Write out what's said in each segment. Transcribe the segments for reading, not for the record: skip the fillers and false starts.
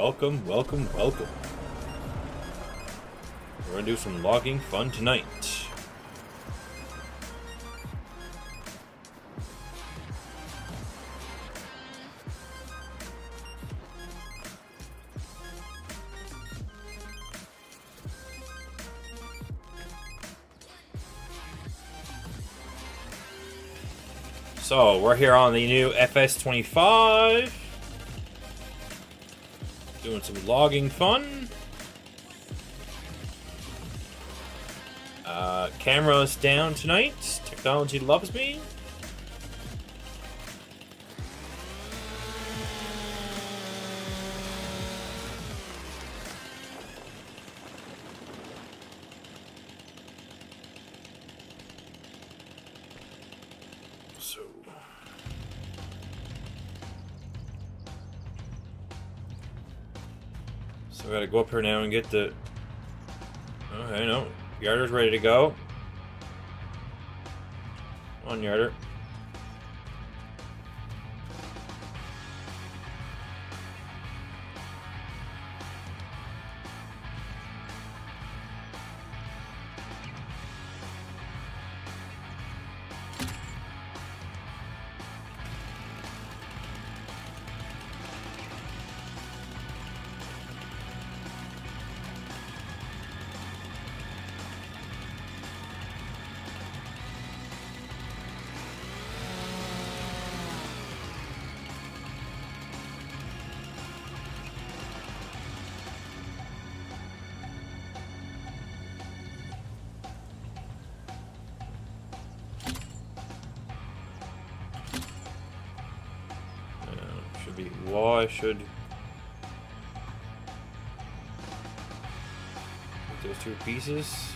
welcome, welcome, welcome. We're gonna do some logging fun tonight. So, we're here on the new FS25. Doing some logging fun. Camera's down tonight. Technology loves me. So we gotta go up here now and get the... Okay, no. Yarder's ready to go. Come on, Yarder. Y should put those two pieces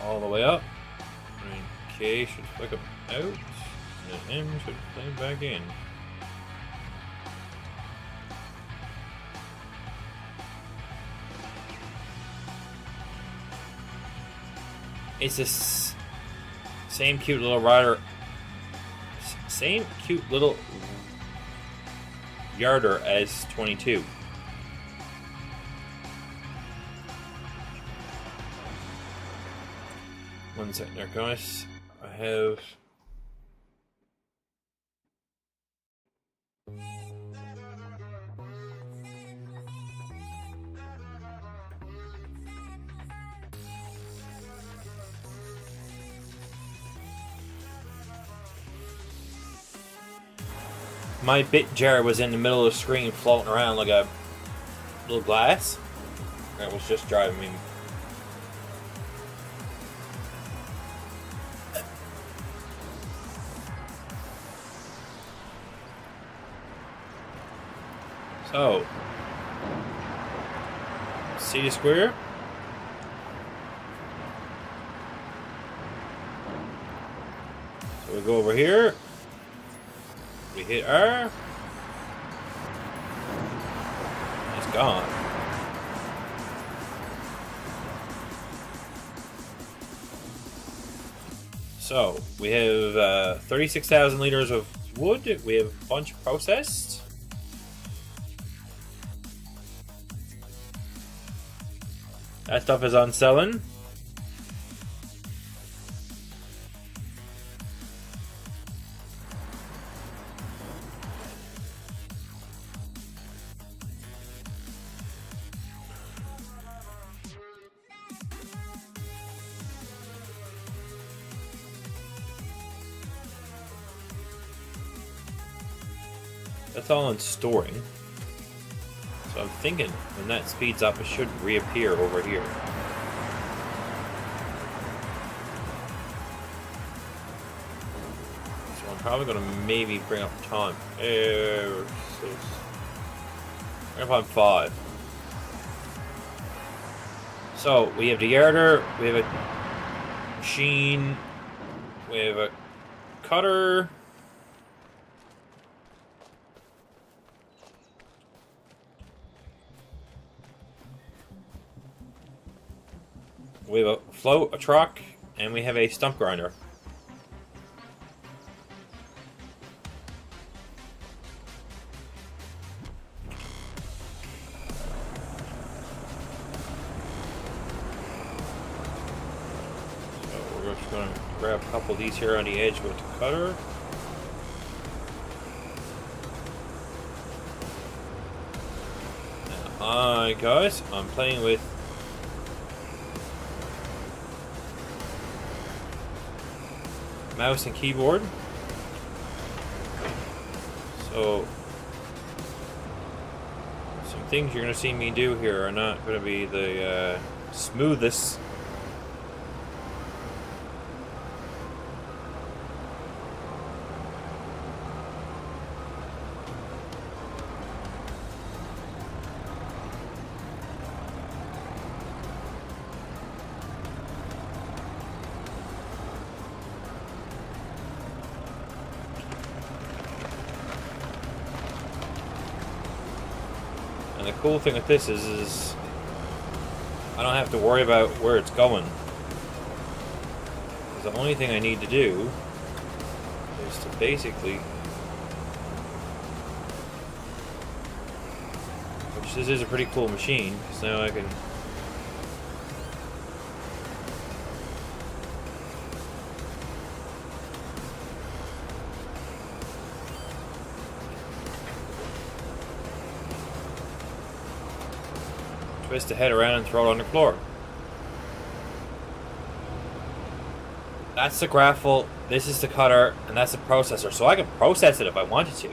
all the way up, and K should flick them out, and M should play back in. It's this same cute little rider. Same cute little Yarder as 22. One second there, guys. I have... My bit jar was in the middle of the screen floating around like a little glass. That was just driving me. So, see the square? So we go over here. We hit R. It's gone. So we have 36,000 liters of wood. We have a bunch processed. That stuff is on selling. That's all in storing. So I'm thinking when that speeds up, it should reappear over here. So I'm probably going to maybe bring up time. Bring up on 5. So we have the yarder, we have a machine, we have a cutter. We have a float, a truck, and we have a stump grinder. we're just going to grab a couple of these here on the edge with the cutter. Hi guys, I'm playing with mouse and keyboard. So some things you're going to see me do here are not going to be the smoothest. And the cool thing with this is I don't have to worry about where it's going. Because the only thing I need to do is to basically, which this is a pretty cool machine, because now I can twist the head around and throw it on the floor. That's the grapple, this is the cutter, and that's the processor. So I can process it if I wanted to.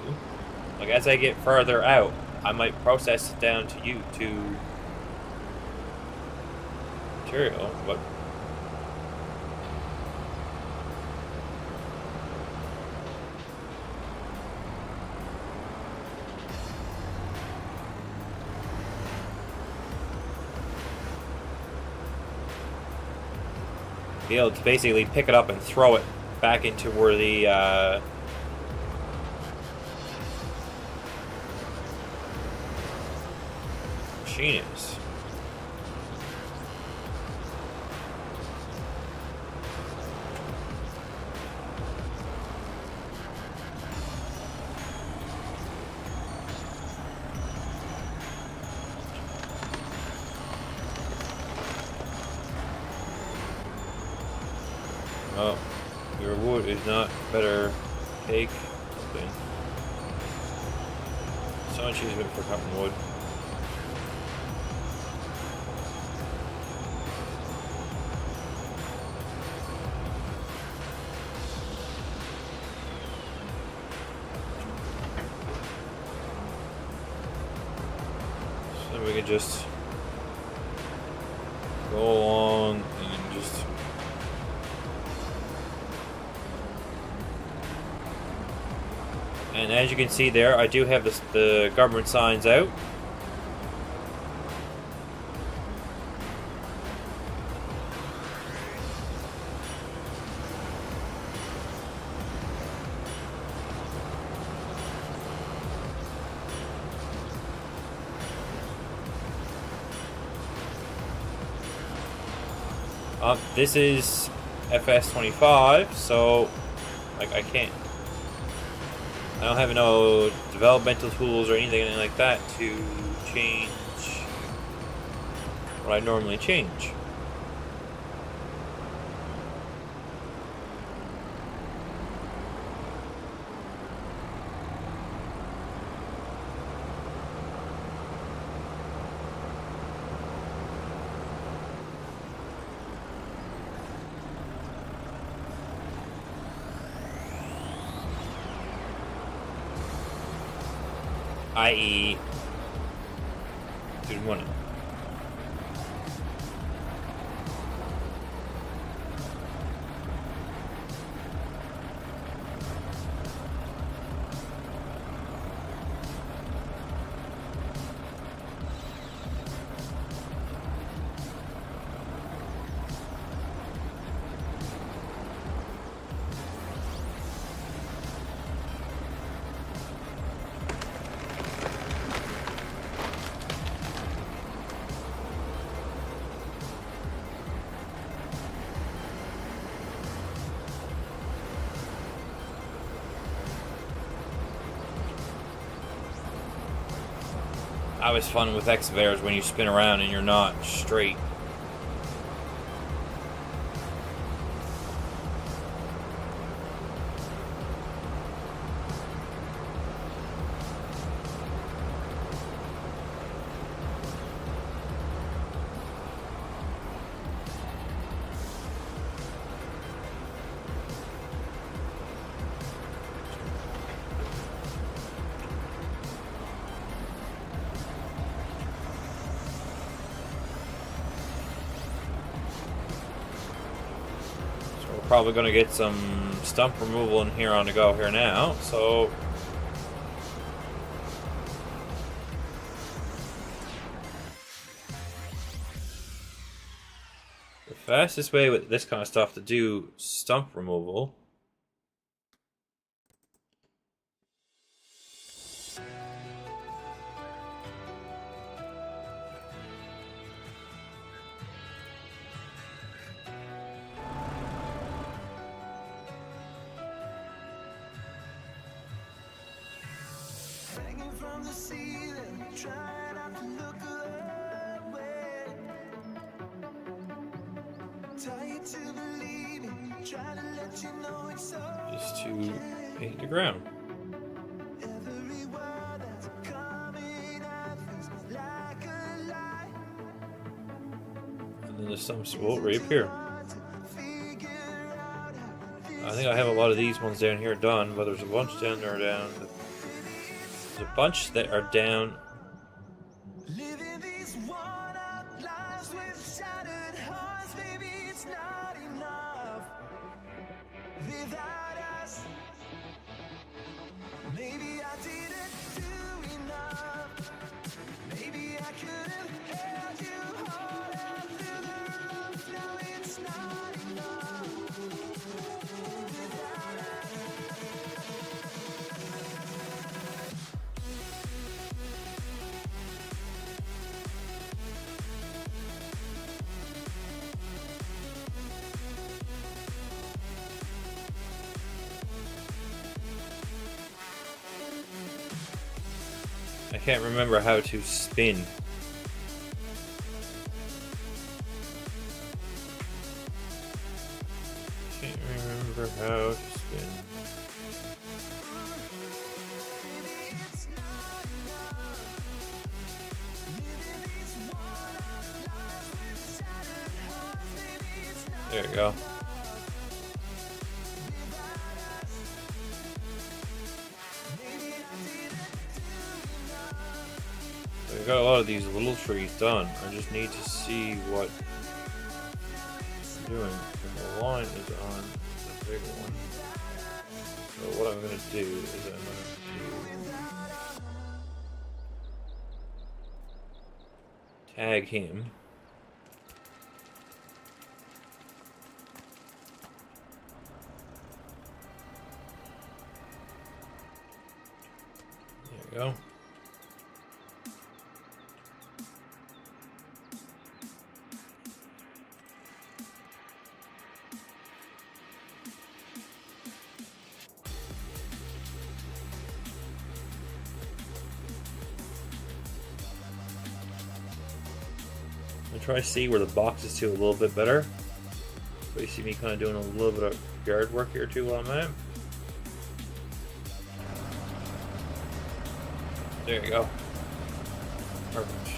Like as I get further out, I might process it down to material, but be able to basically pick it up and throw it back into where the machine is. Oh, your wood is not better. Take something. Someone choose it for cutting wood. So we can just go along and just and as you can see there, I do have the government signs out. This is FS25, so like I don't have no developmental tools or anything like that to change what I normally change. I.e. Good morning. Always fun with excavators when you spin around and you're not straight. probably going to get some stump removal in here on the go here now, so... the fastest way with this kind of stuff to do stump removal from the ceiling, try not to look away. Tell you to believe it, try to let you know it's okay. is to paint the ground. Every word that's coming out feels like a lie. And then the stumps will reappear. I think I have a lot of these ones down here done, but there's a bunch down there down. There's a bunch that are down. Living these worn-out lives with shattered hearts, baby, it's not enough without us. Maybe I didn't do enough. Maybe I could have held you harder through the roof. No, it's not enough without us. I can't remember how to spin. Can't remember how to spin. There you go. I've got a lot of these little trees done. I just need to see what I'm doing. The line is on the big one. So what I'm going to do is I'm going to tag him. There you go. I'll try to see where the box is too a little bit better. So you see me kind of doing a little bit of yard work here too while I'm at it. There you go. Perfect.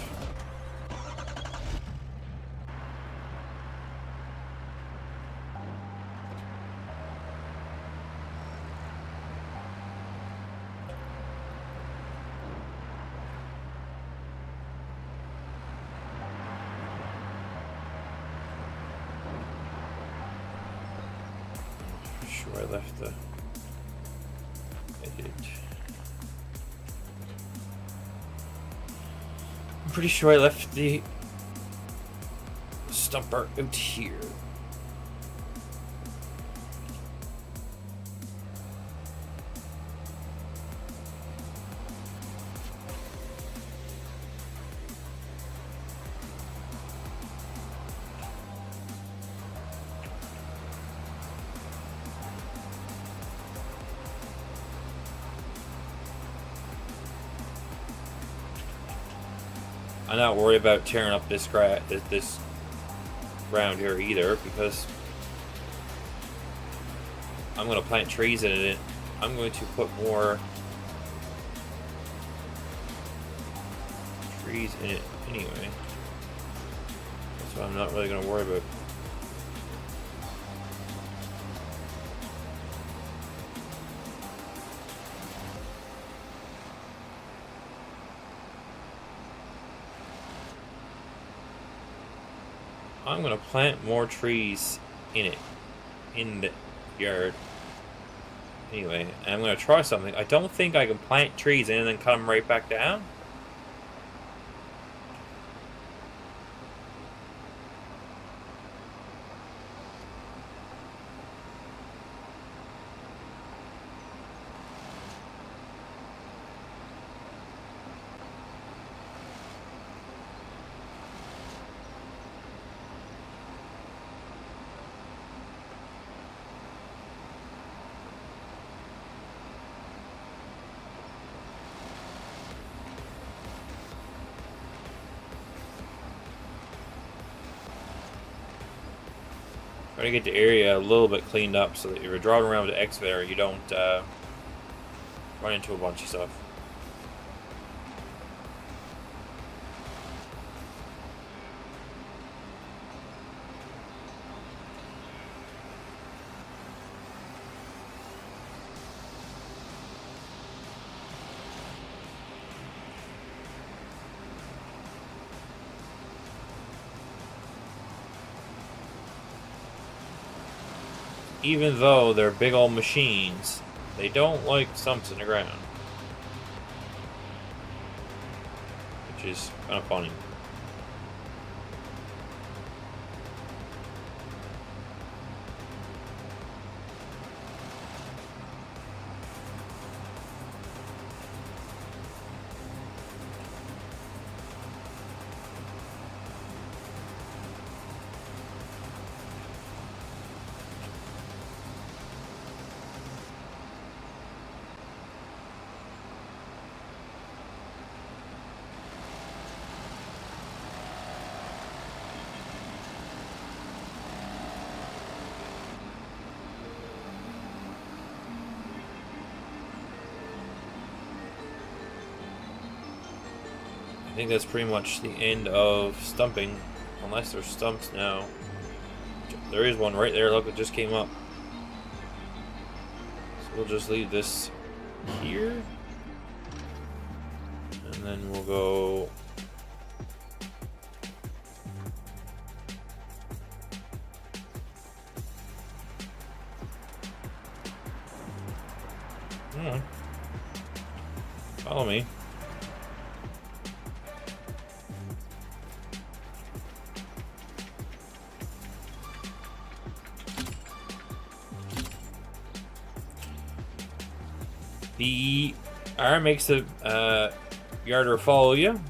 Sure, I left the edit. I'm pretty sure I left the stumper out here. I'm not worried about tearing up this ground here either, because I'm going to plant trees in it. I'm going to put more trees in it anyway, so I'm not really going to worry about. I'm going to plant more trees in it. in the yard. Anyway, I'm gonna try something. I don't think I can plant trees and then cut them right back down. Try to get the area a little bit cleaned up so that if you're driving around with the excavator, you don't run into a bunch of stuff. Even though they're big old machines, they don't like stumps in the ground. Which is kind of funny. I think that's pretty much the end of stumping, unless there's stumps now. There is one right there, look, it just came up. So we'll just leave this here. And then we'll go... Follow me. The R makes the yarder follow you.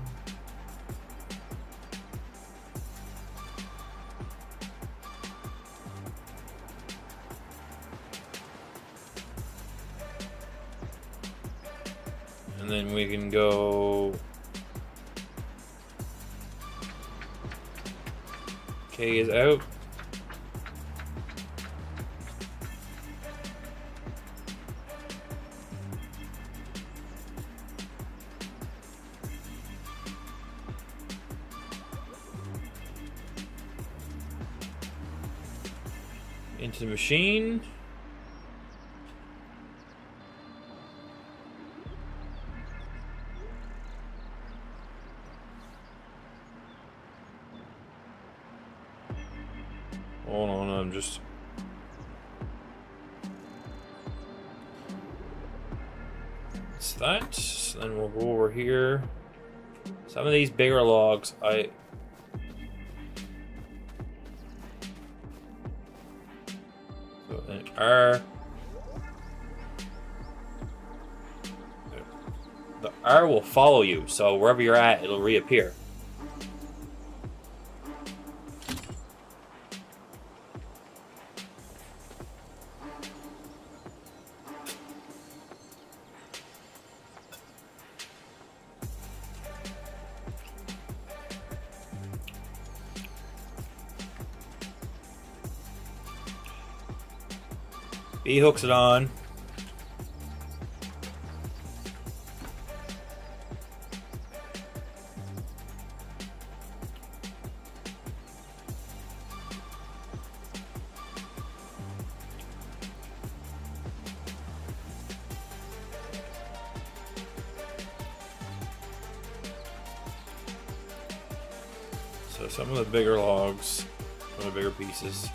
And then we can go... K is out. Into the machine. Hold on, I'm just... It's that. So then we'll go over here. Some of these bigger logs, So then R. The R will follow you, so wherever you're at, it'll reappear. He hooks it on. So some of the bigger logs, some of the bigger pieces.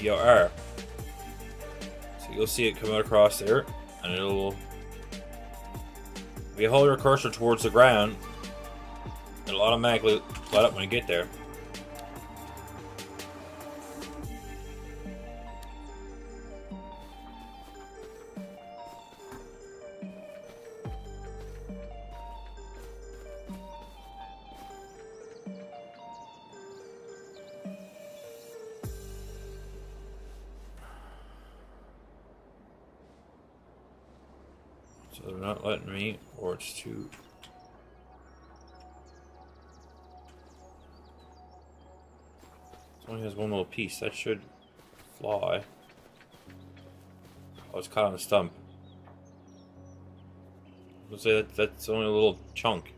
You are. So you'll see it come out across there, and it'll. If you hold your cursor towards the ground, it'll automatically light up when you get there. So they're not letting me, or it's too. It only has one little piece. That should fly. Oh, it's caught on a stump. I'll say that's only a little chunk.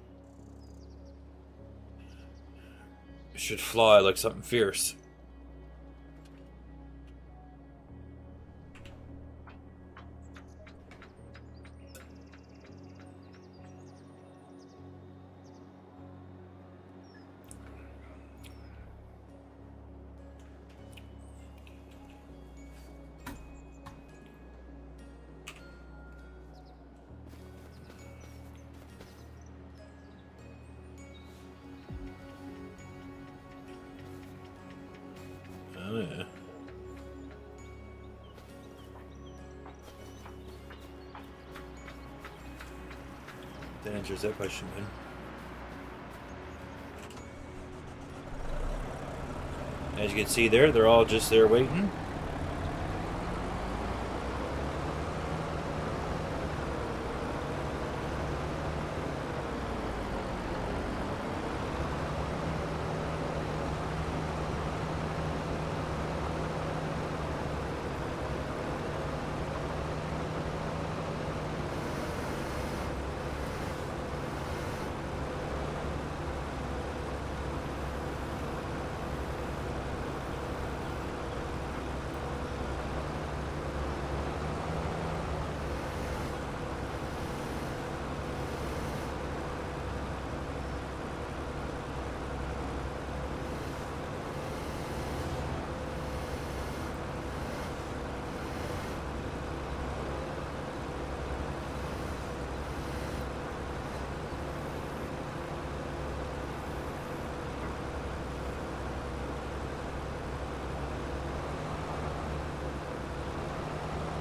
It should fly like something fierce. Oh, yeah. That answers that question then. As you can see there, they're all just there waiting.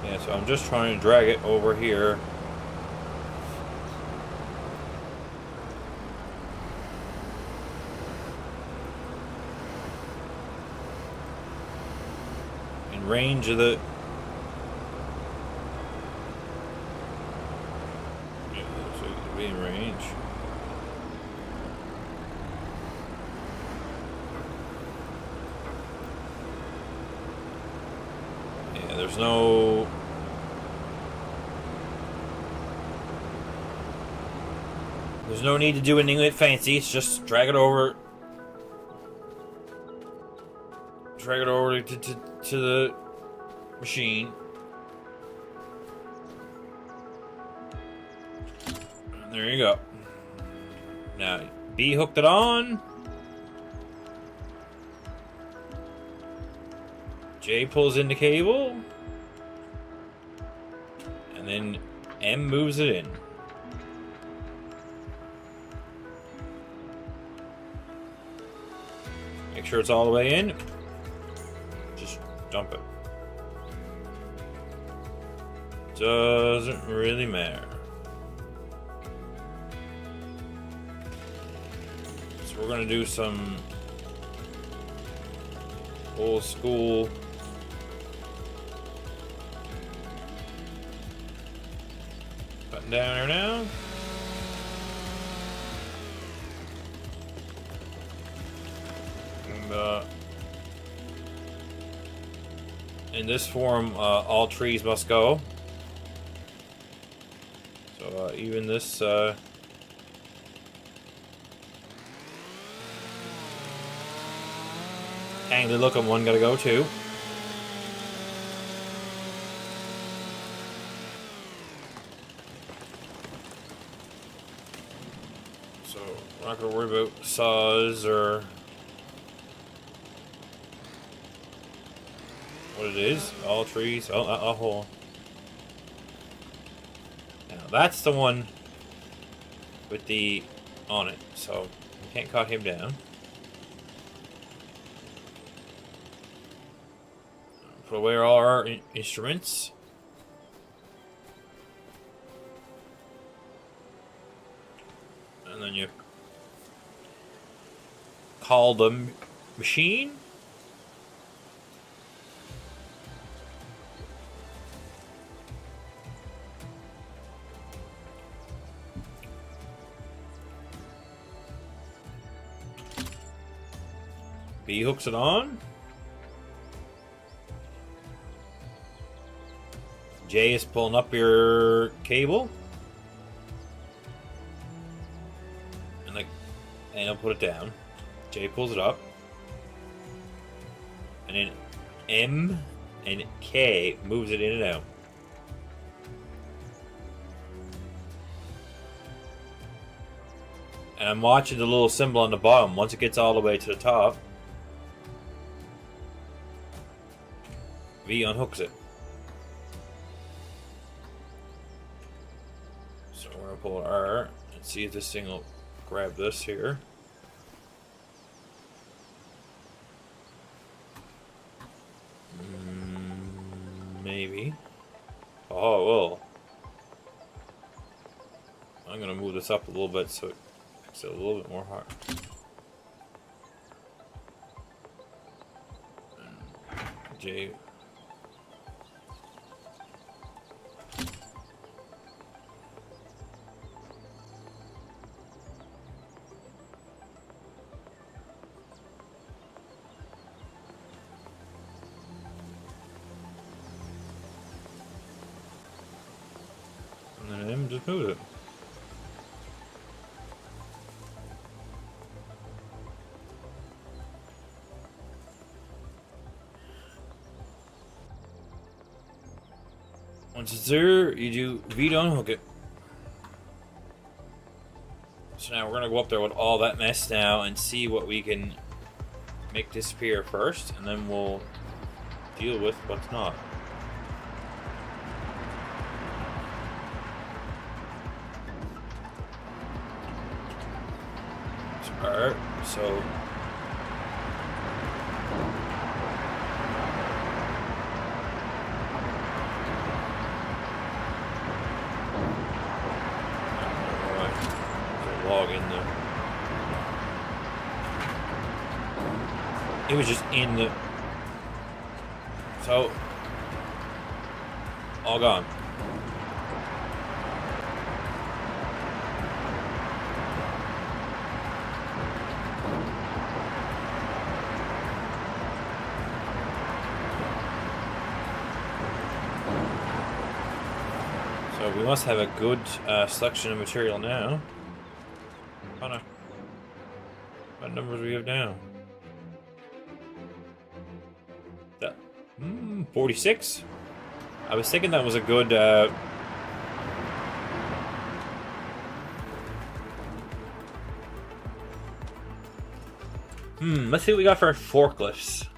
Yeah, so I'm just trying to drag it over here. In range of the... Yeah, so it'll be in range. Yeah, there's no... There's no need to do anything fancy. It's just drag it over. Drag it over to the machine. And there you go. Now, B hooked it on. J pulls in the cable. And then M moves it in. Make sure it's all the way in. Just dump it. Doesn't really matter. So we're gonna do some old school button down here now. In this form, all trees must go. So even this angry looking one gotta go too. So we're not gonna worry about saws or what it is. All trees. Oh, a hole. Now that's the one with the on it, so we can't cut him down. Put away all our instruments. And then you call the machine. B hooks it on. J is pulling up your cable. And I'll put it down. J pulls it up. And then M and K moves it in and out. And I'm watching the little symbol on the bottom. Once it gets all the way to the top, V unhooks it. So we're going to pull R and see if this thing will grab this here. Maybe. Oh, it will. I'm going to move this up a little bit so it makes it a little bit more hard. J. And then M just move it. Once it's there, you do V to unhook it. So now we're gonna go up there with all that mess now and see what we can make disappear first, and then we'll deal with what's not. Alright, so log in there. It was just in the. So all gone. So we must have a good selection of material now. What numbers do we have now? 46? I was thinking that was a good let's see what we got for our forklifts.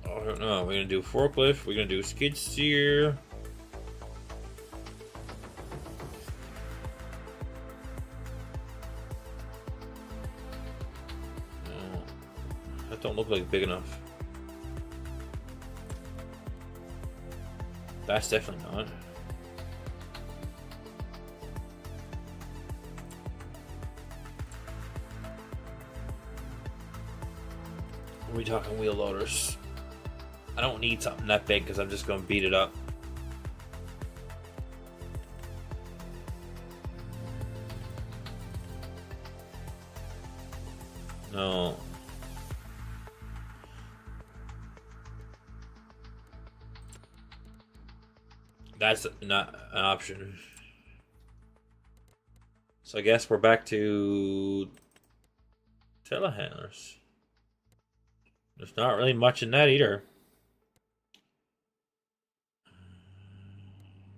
I don't know. We're gonna do forklift. We're gonna do skid steer. Oh, that don't look like big enough. That's definitely not. Are we talking wheel loaders? I don't need something that big because I'm just going to beat it up. No. That's not an option. So I guess we're back to telehandlers. There's not really much in that either.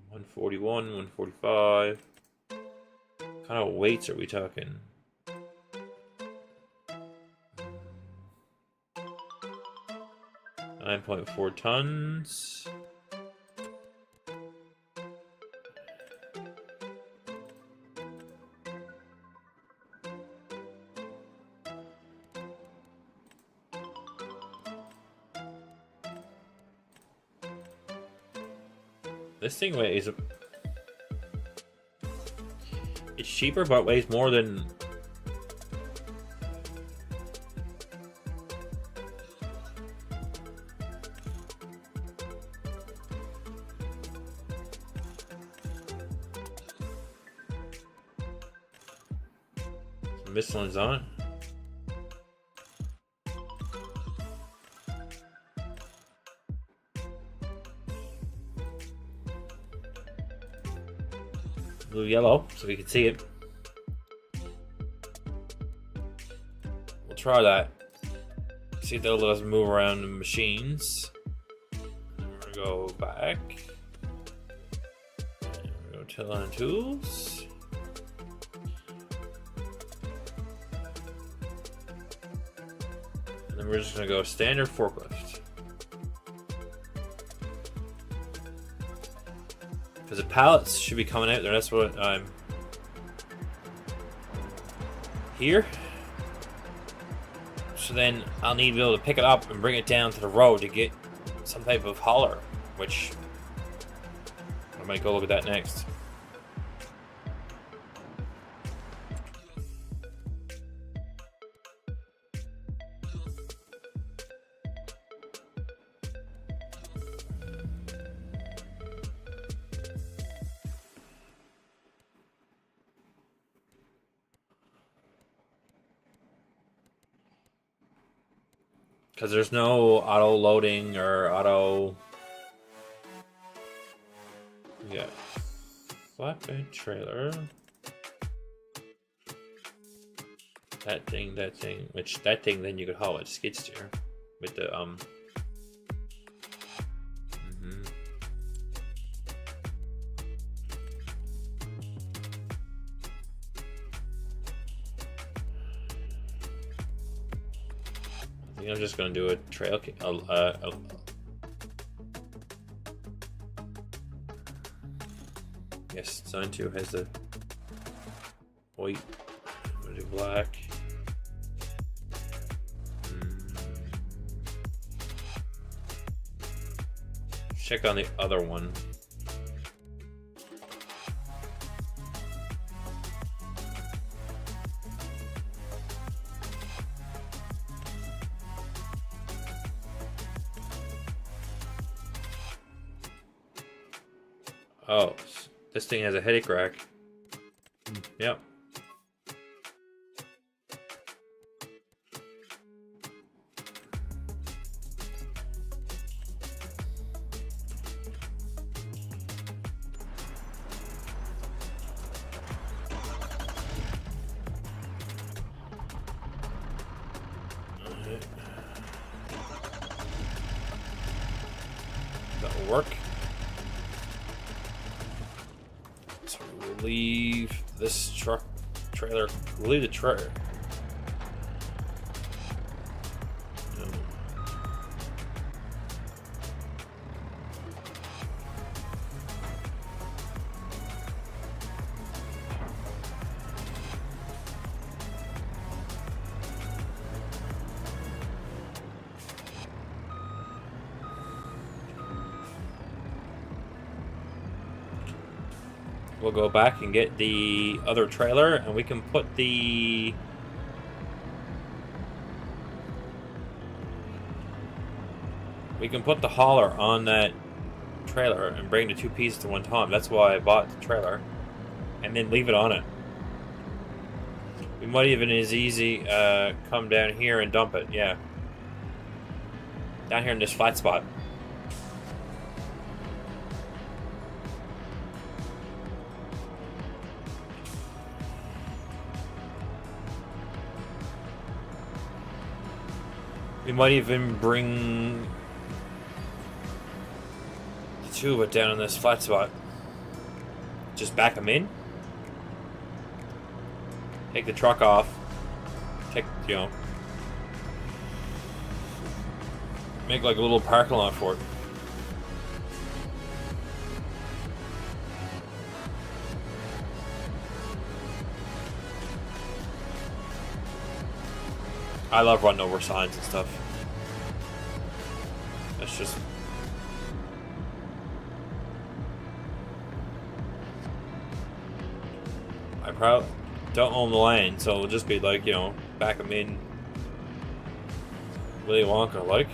141, 145. kind of weights are we talking? $9.4 tons. This thing weighs... It's cheaper, but weighs more than... Michelin's on it. Blue yellow, so we can see it. We'll try that. See if they'll let us move around the machines. And we're gonna go back. And we're gonna go to line tools. And then we're just gonna go standard forklift. Because the pallets should be coming out there. That's what I'm here. So then I'll need to be able to pick it up and bring it down to the road to get some type of hauler, which I might go look at that next. Because there's no auto loading or auto... Yeah. Flatbed trailer. That thing, which that thing then you could haul it skid steer with the I think I'm just gonna do a trail. Yes, Design 2 has the white. I'm gonna do black. Check on the other one. Oh, this thing has a headache rack. Yep. That'll work. So we'll leave this trailer. We'll leave the trailer. We'll go back and get the other trailer, and we can put the hauler on that trailer and bring the two pieces to one time. That's why I bought the trailer, and then leave it on it. We might even as easy come down here and dump it. Yeah, down here in this flat spot. We might even bring the two of it down in this flat spot. Just back them in. Take the truck off. Take, you know, make like a little parking lot for it. I love running over signs and stuff. That's just... I probably don't own the land, so it'll just be like, you know, back them in Willy Wonka, like.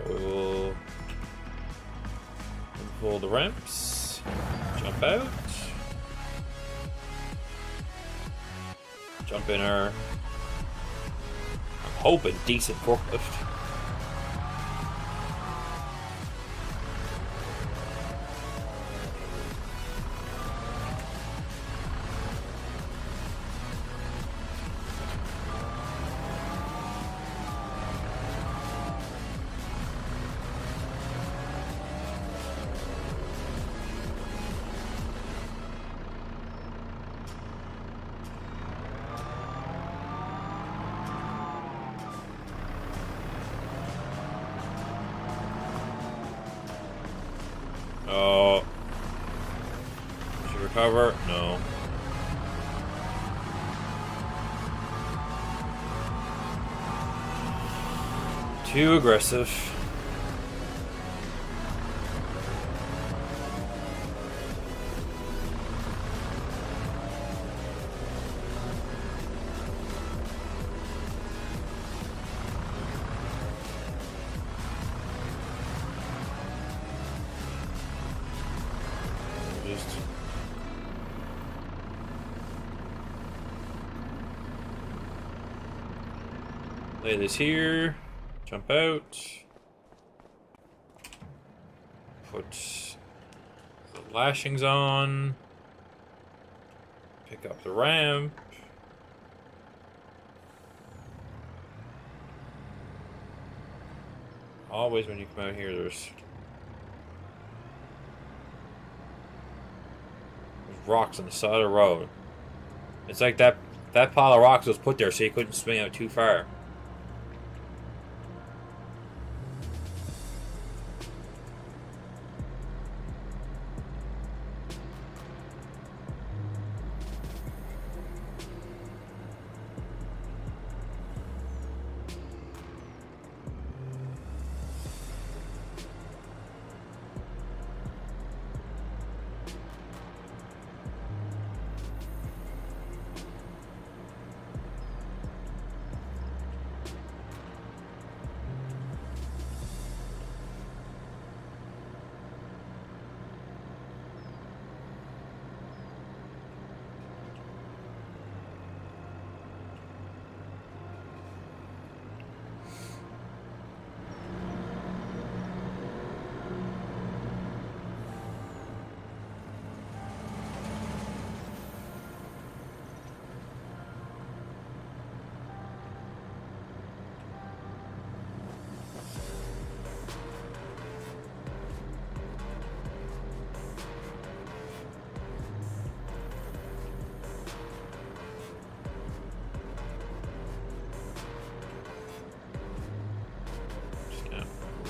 We will pull the ramps, jump out, jump in our, I'm hoping, decent forklift. Oh. Should recover? No. Too aggressive. Just lay this here, jump out, put the lashings on, pick up the ramp. Always when you come out here, there's rocks on the side of the road. It's like that pile of rocks was put there so you couldn't swing out too far.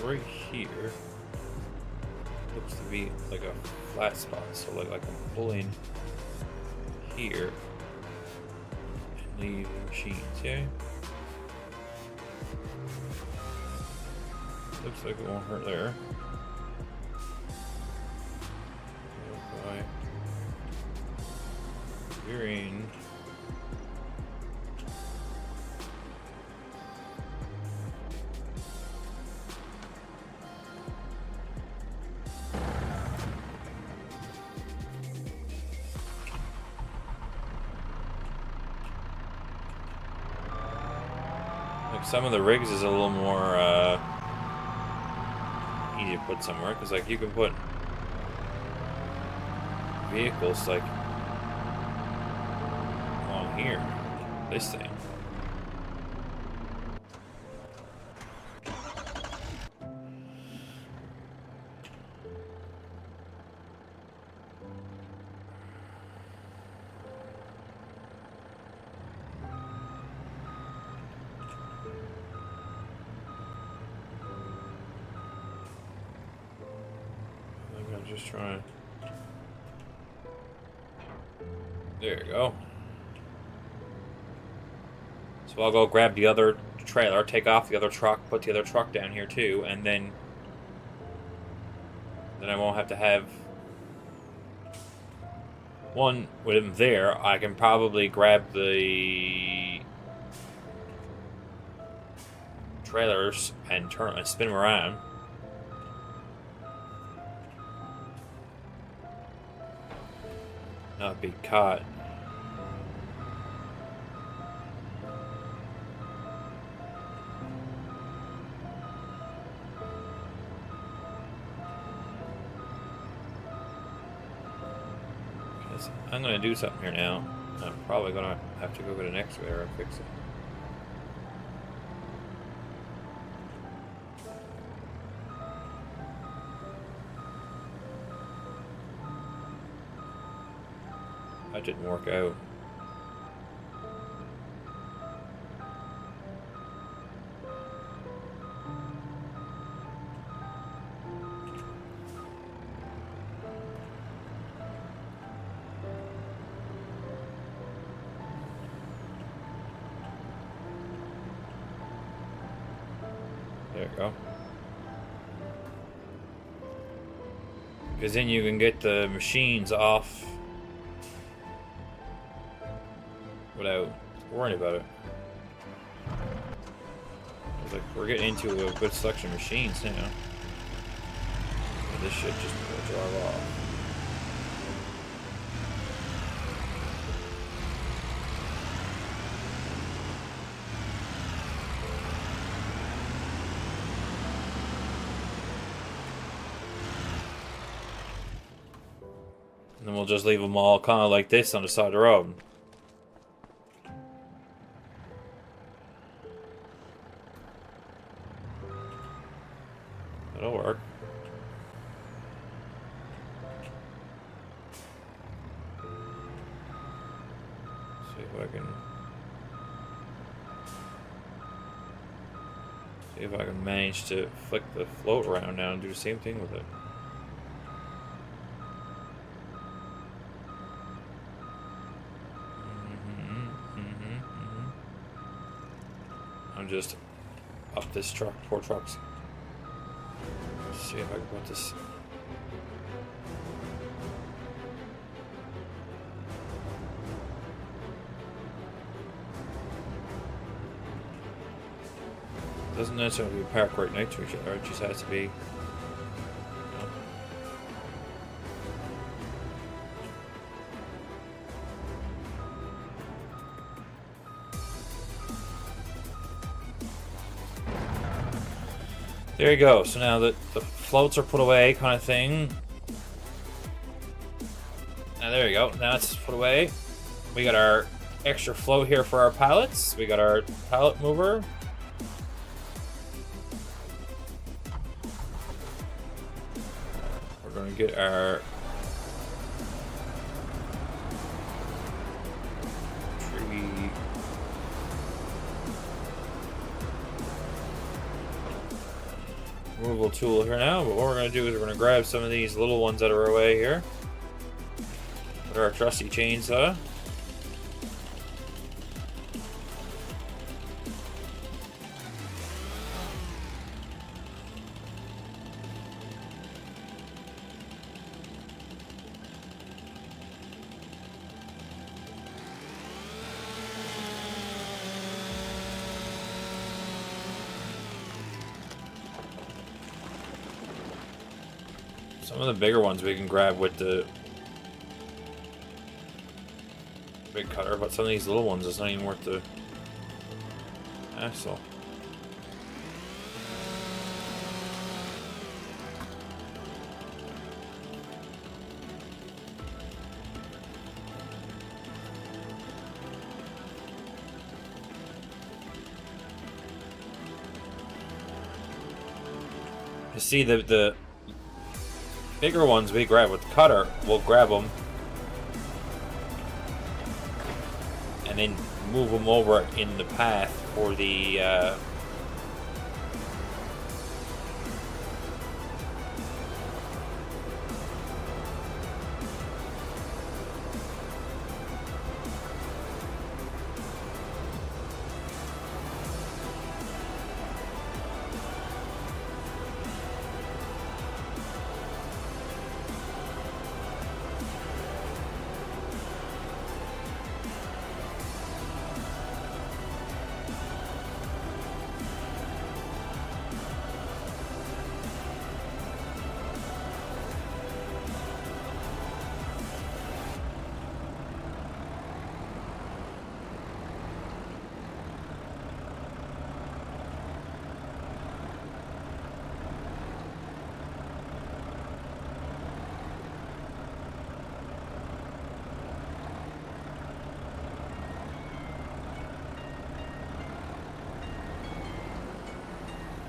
Right here looks to be like a flat spot, so like I'm pulling here and leave machines, yeah? Looks like it won't hurt there. By veering. Like some of the rigs is a little more easy to put somewhere, because like you can put vehicles like along here. This thing. I'm just trying. There you go. So I'll go grab the other trailer, take off the other truck, put the other truck down here too, and then I won't have to have one with him there. I can probably grab the trailers and turn and spin them around. Not be caught. I'm gonna do something here now. I'm probably gonna have to go get an excavator and fix it. That didn't work out. There you go. Because then you can get the machines off without worrying about it. It's like we're getting into a good selection of machines now. And this should just drive off. And then we'll just leave them all kind of like this on the side of the road. That'll work. See if I can manage to flick the float around now and do the same thing with it. I'm just up this truck, poor trucks. Let's see if I can put this. Doesn't necessarily be parked right next to each other, it just has to be. There you go. So now that the floats are put away, kind of thing. Now there you go. Now it's put away. We got our extra float here for our pallets. We got our pallet mover. We're going to get our tree. Removal tool here now, but what we're going to do is we're going to grab some of these little ones that are away here. With our trusty chainsaw. Some of the bigger ones we can grab with the big cutter, but some of these little ones, it's not even worth the hassle. See, the bigger ones we grab with the cutter, we'll grab them and then move them over in the path for the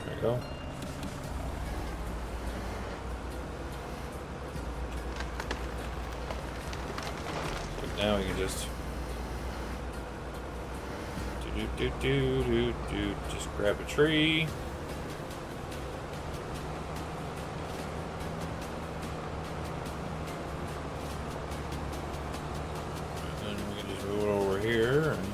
there you go. So now we can just just grab a tree. And then we can just move it over here and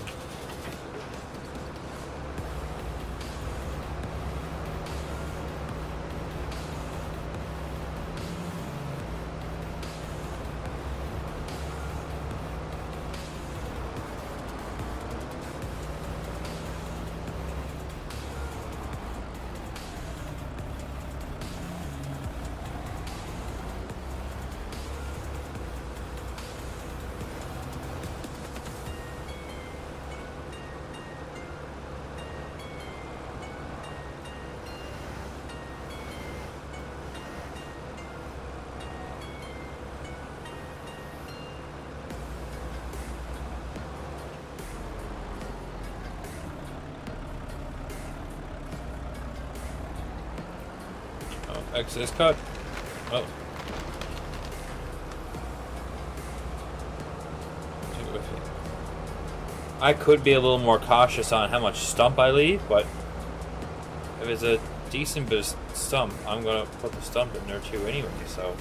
excess cut. Oh. Take it with you. I could be a little more cautious on how much stump I leave, but if it's a decent bit of stump, I'm going to put the stump in there too anyway, so.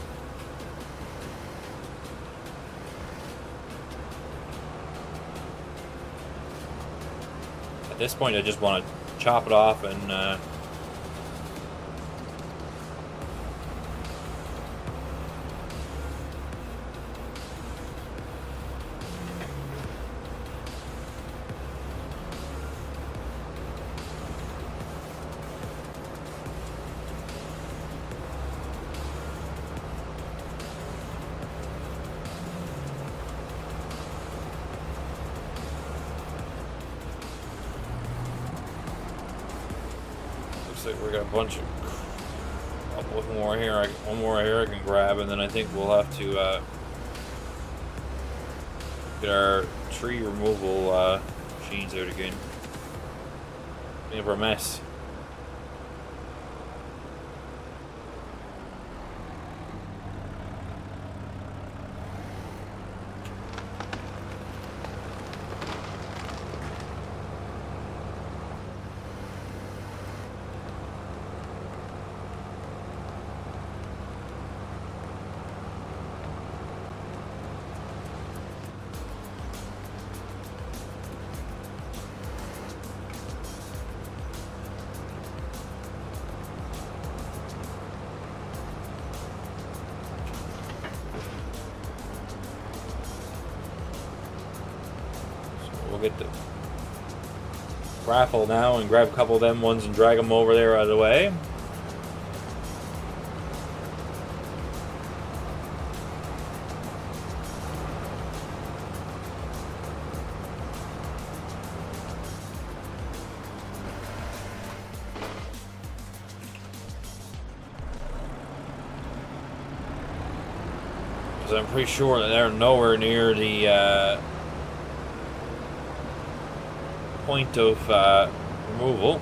At this point, I just want to chop it off and we got a bunch of couple more here. One more here I can grab, and then I think we'll have to get our tree removal machines out again. Clean up our mess. We'll get the raffle now and grab a couple of them ones and drag them over there out of the way. Because I'm pretty sure that they're nowhere near the point of removal.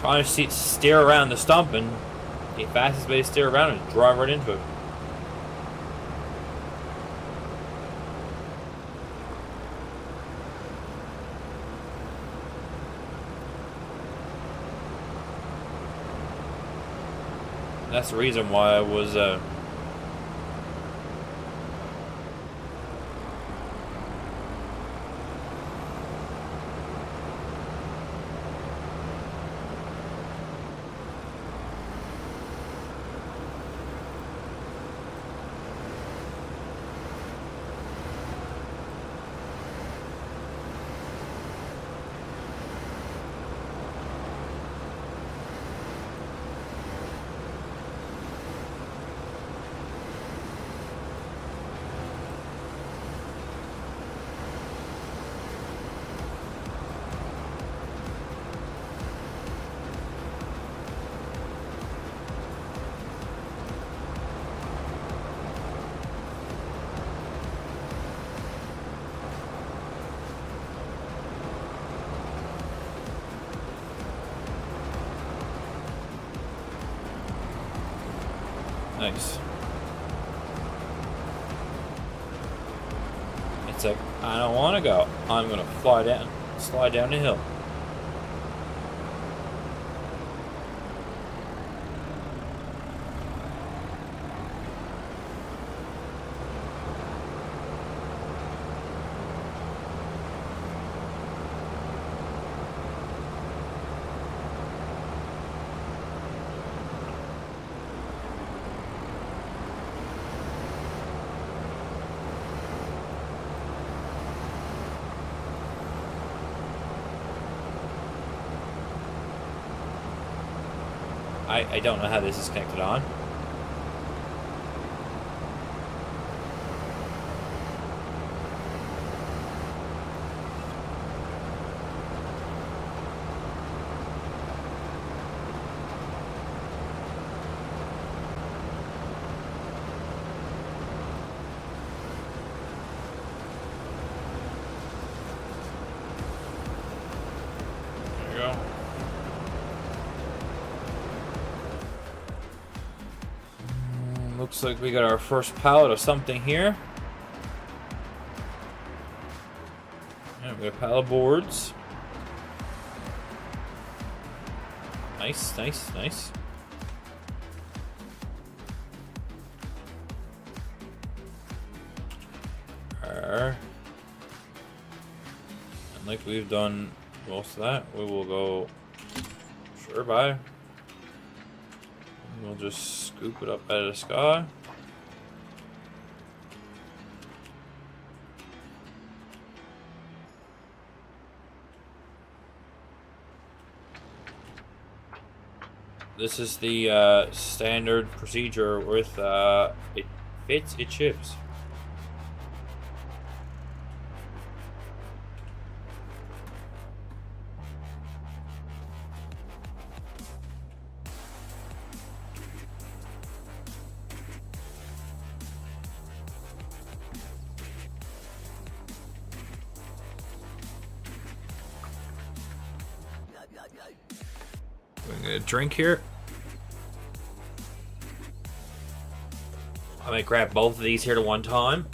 Trying to steer around the stump, and the fastest way to steer around is drive right into it. And that's the reason why I was nice. It's like, I don't want to go. I'm gonna slide down the hill. I don't know how this is connected on. There you go. Looks like we got our first pallet of something here. Yeah, we got a pallet of boards. Nice, nice, nice. And like we've done most of that, we will go sure bye. We'll just scoop it up out of the sky. This is the standard procedure with it fits, it ships. We're gonna get a drink here. I might grab both of these here to one time,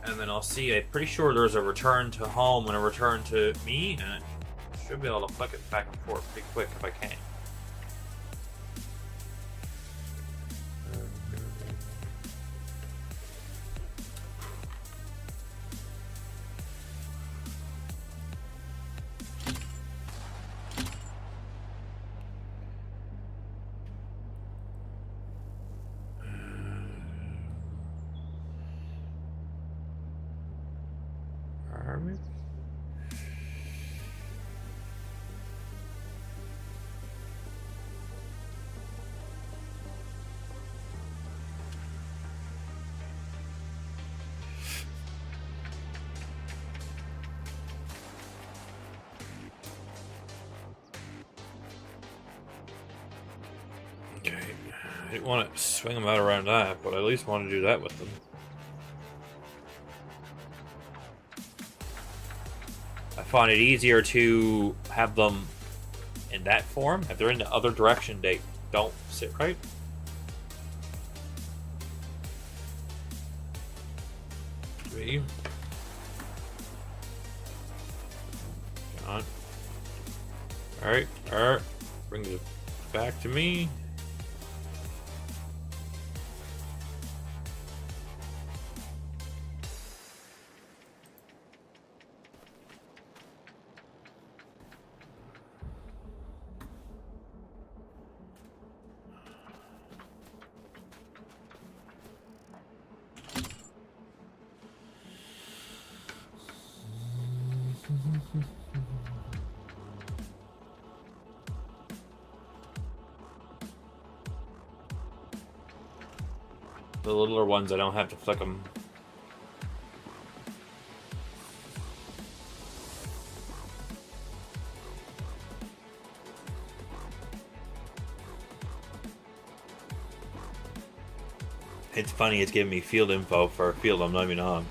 and then I'll see. I'm pretty sure there's a return to home and a return to me, and I should be able to flick it back and forth pretty quick if I can. Okay, I didn't want to swing them out around that, but I at least want to do that with them. I find it easier to have them in that form. If they're in the other direction, they don't sit right. Three. On. Alright, alright. Bring it back to me. The littler ones, I don't have to flick them. It's funny, it's giving me field info for a field I'm not even on.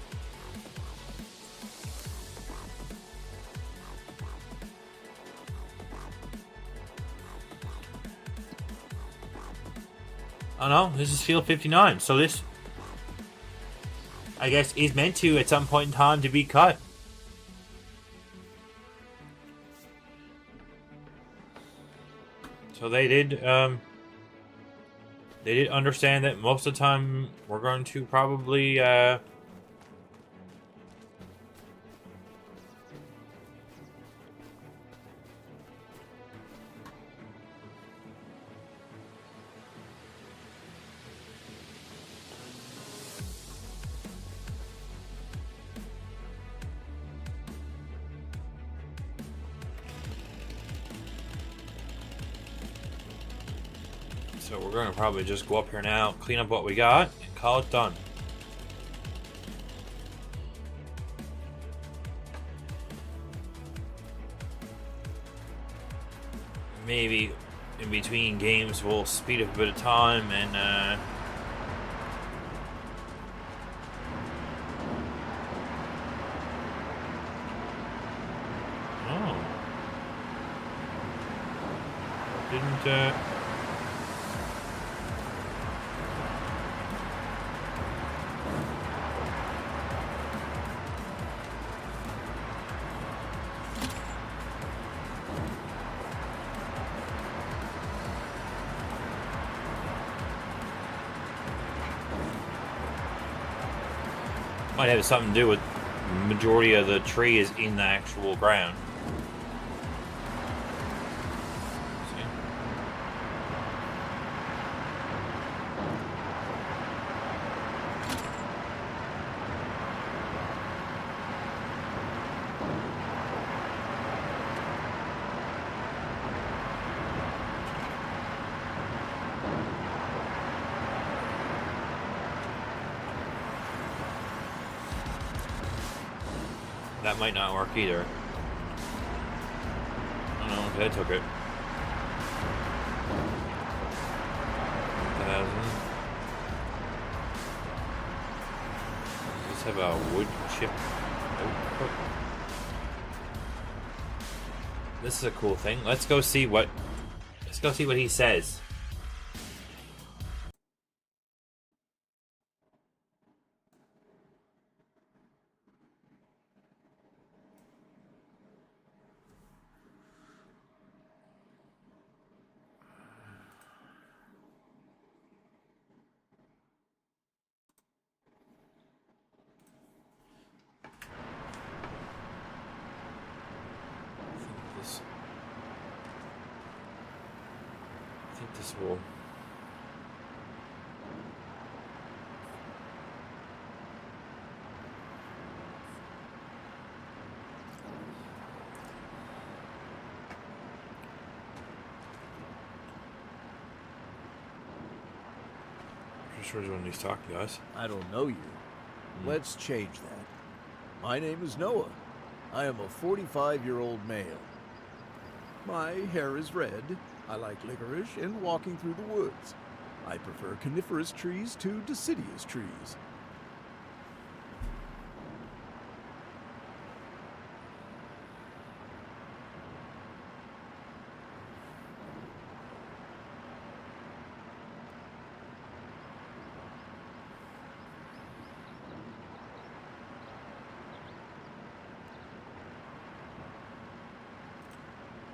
Oh no, this is field 59, so this, I guess, is meant to, at some point in time, to be cut. So they did understand that most of the time we're going to probably, so we're going to probably just go up here now, clean up what we got, and call it done. Maybe in between games we'll speed up a bit of time and oh. Didn't might have something to do with the majority of the tree is in the actual ground. See? That might not work either. I don't know, okay, I took it. 1,000. Let's have a wood chip output. This is a cool thing. Let's go see what he says. I think this will. Pretty sure when he's talking to us. I don't know you. Let's change that. My name is Noah. I am a 45-year-old male. My hair is red. I like licorice and walking through the woods. I prefer coniferous trees to deciduous trees.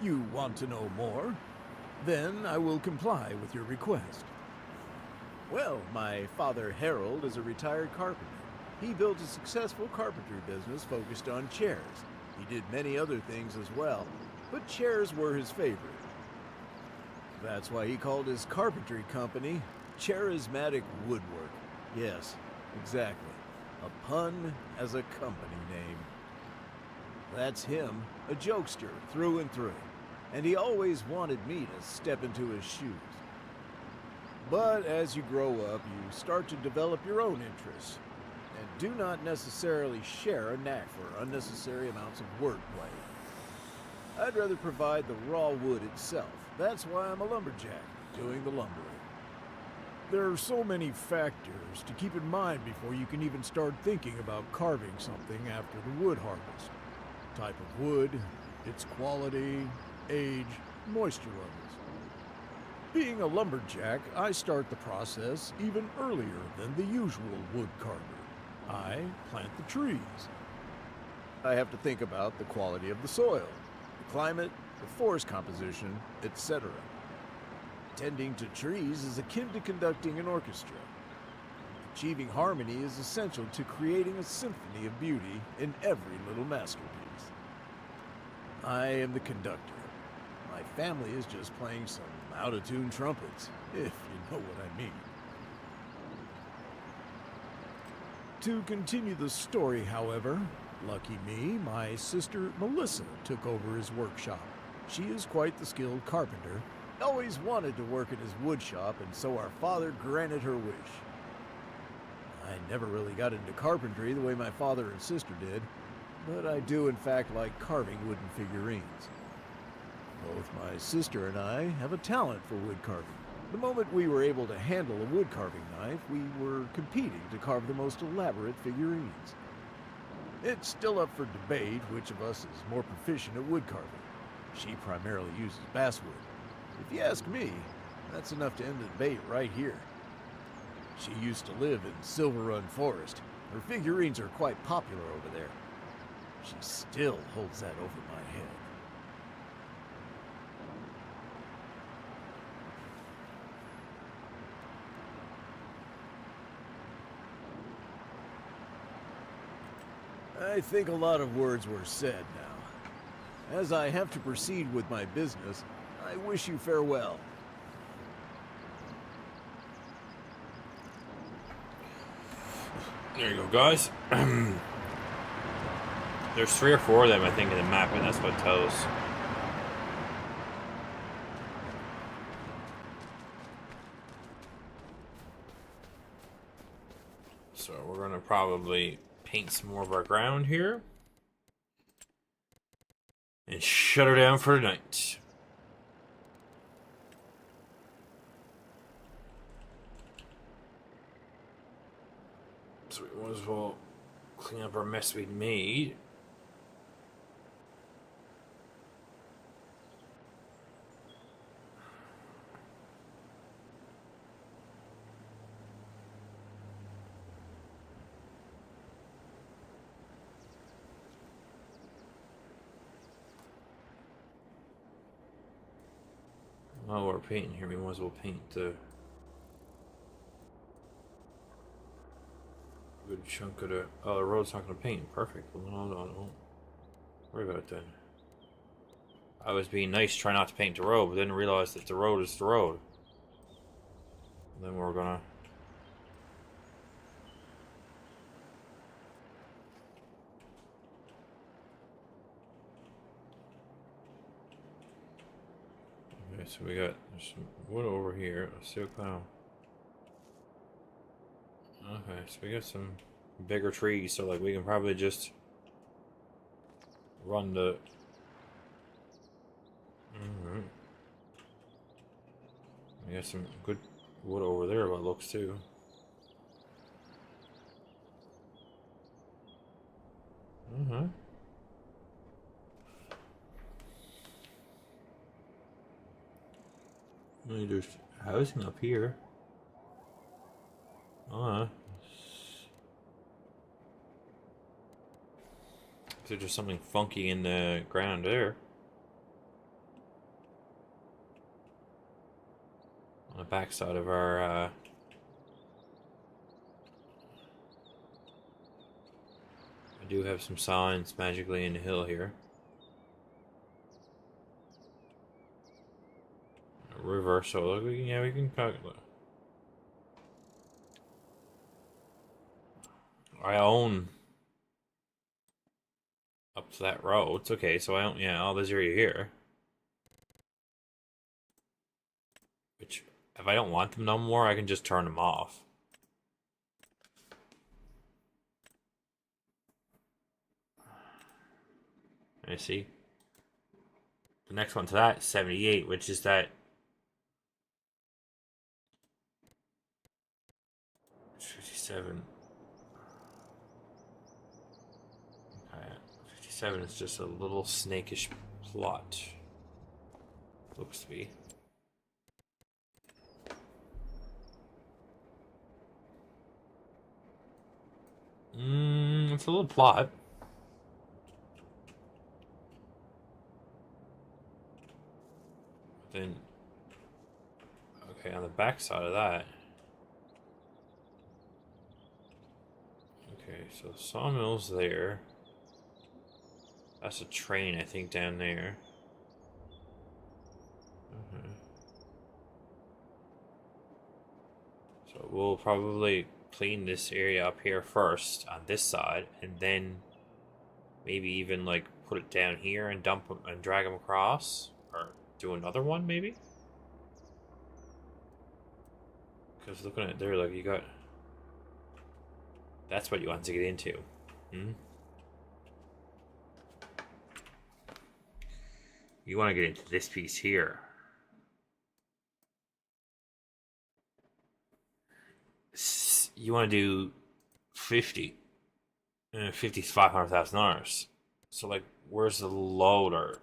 You want to know more? Then I will comply with your request. Well, my father Harold is a retired carpenter. He built a successful carpentry business focused on chairs. He did many other things as well, but chairs were his favorite. That's why he called his carpentry company Charismatic Woodwork. Yes, exactly. A pun as a company name. That's him, a jokester through and through, and he always wanted me to step into his shoes. But as you grow up, you start to develop your own interests, and do not necessarily share a knack for unnecessary amounts of wordplay. I'd rather provide the raw wood itself. That's why I'm a lumberjack, doing the lumbering. There are so many factors to keep in mind before you can even start thinking about carving something after the wood harvest. Type of wood, its quality, age, moisture levels. Being a lumberjack, I start the process even earlier than the usual wood carver. I plant the trees. I have to think about the quality of the soil, the climate, the forest composition, etc. Tending to trees is akin to conducting an orchestra. Achieving harmony is essential to creating a symphony of beauty in every little masterpiece. I am the conductor. My family is just playing some out-of-tune trumpets, if you know what I mean. To continue the story, however, lucky me, my sister Melissa took over his workshop. She is quite the skilled carpenter, always wanted to work in his wood shop, and so our father granted her wish. I never really got into carpentry the way my father and sister did, but I do in fact like carving wooden figurines. Both my sister and I have a talent for wood carving. The moment we were able to handle a wood carving knife, we were competing to carve the most elaborate figurines. It's still up for debate which of us is more proficient at wood carving. She primarily uses basswood. If you ask me, that's enough to end the debate right here. She used to live in Silver Run Forest. Her figurines are quite popular over there. She still holds that over my head. I think a lot of words were said now. As I have to proceed with my business, I wish you farewell. There you go, guys. There's 3 or 4 of them, I think, in the map, and that's what it tells. So we're gonna probably paint some more of our ground here and shut her down for the night. So we might as well clean up our mess we made. While we're painting here, we might as well paint the good chunk of the... Oh, the road's not going to paint. Perfect. Well, no, don't worry about it then. I was being nice, trying not to paint the road, but didn't realize that the road is the road. And then we're going to... Okay, so we got some wood over here. Let's see what kind of... Okay, so we got some bigger trees, so like we can probably just run the... Alright. We got some good wood over there, by it looks too. There's housing up here. There's just something funky in the ground there. backside of our I do have some signs magically in the hill here. A river, so look, we can I own up to that road. It's okay, so I don't, yeah, all this area here. Which, if I don't want them no more, I can just turn them off. I see. The next one to that is 78, which is that 57. Okay, 57 is just a little snakish plot. Looks to be. It's a little plot. Then, okay, on the back side of that. Okay, so the sawmill's there. That's a train, I think, down there. So we'll probably clean this area up here first on this side, and then maybe even like put it down here and dump them and drag them across, or do another one maybe. Because looking at there, like you got, that's what you want to get into. You want to get into this piece here. You want to do 50. 50 is $500,000. So, like, where's the loader?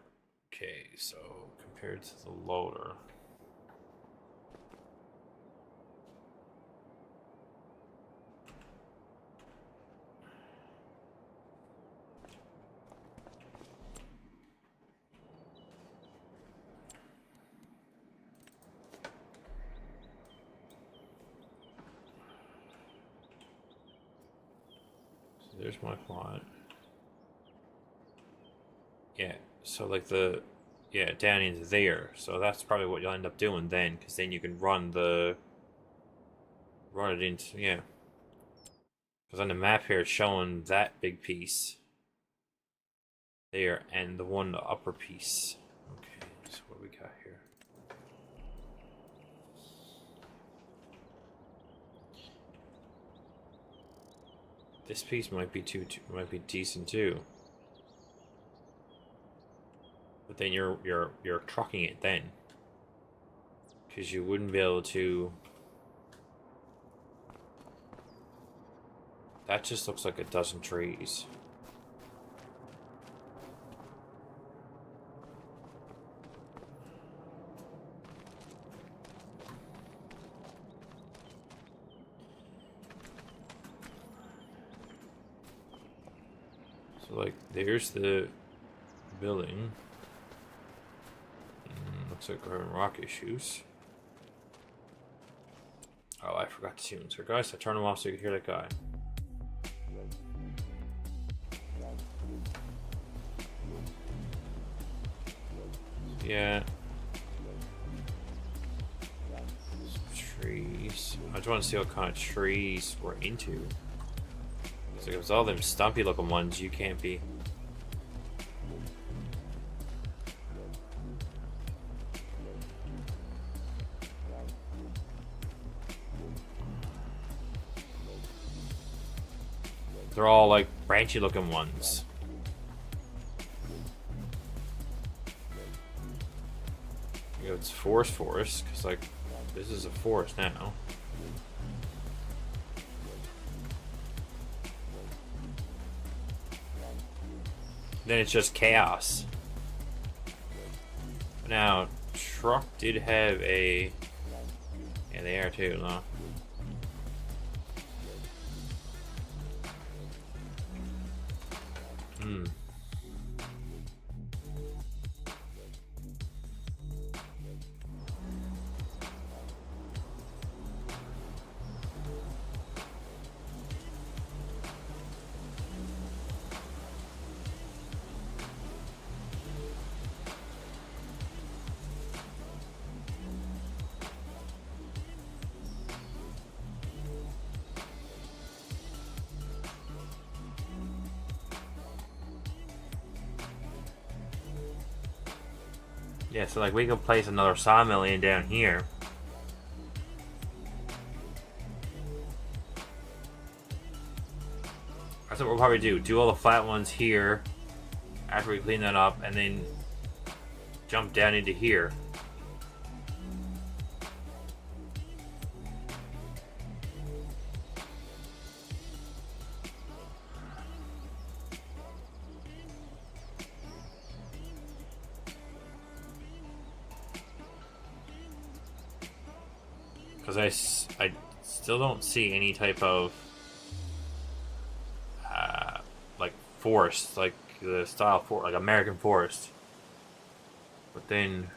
Okay, so compared to the loader. There's my plot. Yeah, so like down into there. So that's probably what you'll end up doing then, because then you can run it into, yeah. Because on the map here, it's showing that big piece there and the one, the upper piece. Okay, so what we got here? This piece might be might be decent too. But then you're trucking it then, because you wouldn't be able to. That just looks like a dozen trees. So like, there's the building. Looks like we're having rock issues. Oh, I forgot to tune. So guys, I turned them off so you could hear that guy. Yeah. Some trees. I just want to see what kind of trees we're into. So if it's all them stumpy looking ones, you can't be. They're all like branchy looking ones. You know, it's forest, because like this is a forest now. Then it's just chaos. Now, truck did have a, yeah, they are too, no? Yeah, so like we could place another sawmill in down here. That's what we'll probably do. Do all the flat ones here after we clean that up, and then jump down into here. Because I still don't see any type of like forest, like the style for like American forest. But then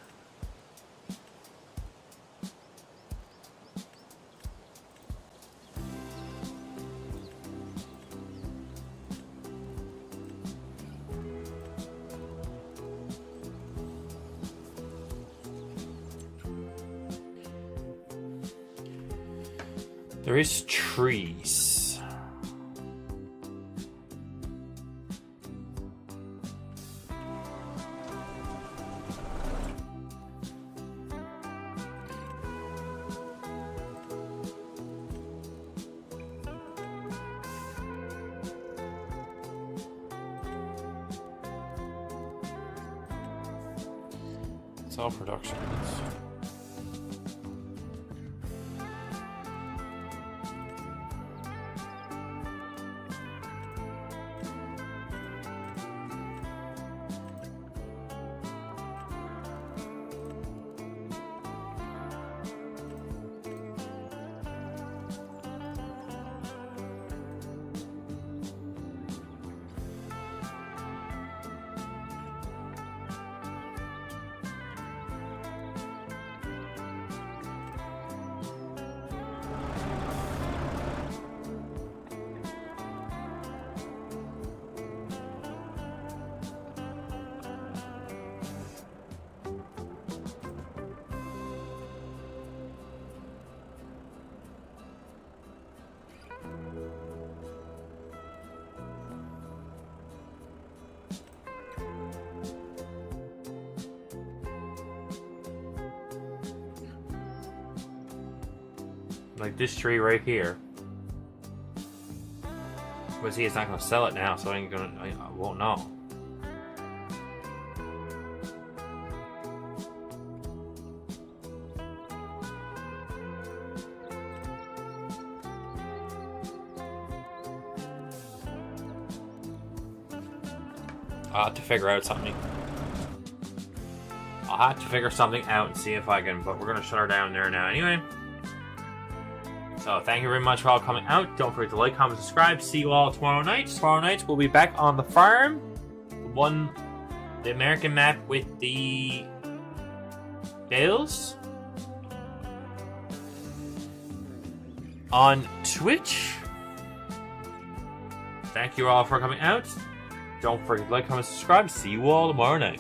there is trees. It's all production. Like this tree right here. But see, it's not gonna sell it now, so I won't know. I'll have to figure out something. I'll have to figure something out and see if I can, but we're gonna shut her down there now anyway. So thank you very much for all coming out. Don't forget to like, comment, subscribe. See you all tomorrow night. Tomorrow night we'll be back on the farm. The American map with the bales. On Twitch. Thank you all for coming out. Don't forget to like, comment, subscribe. See you all tomorrow night.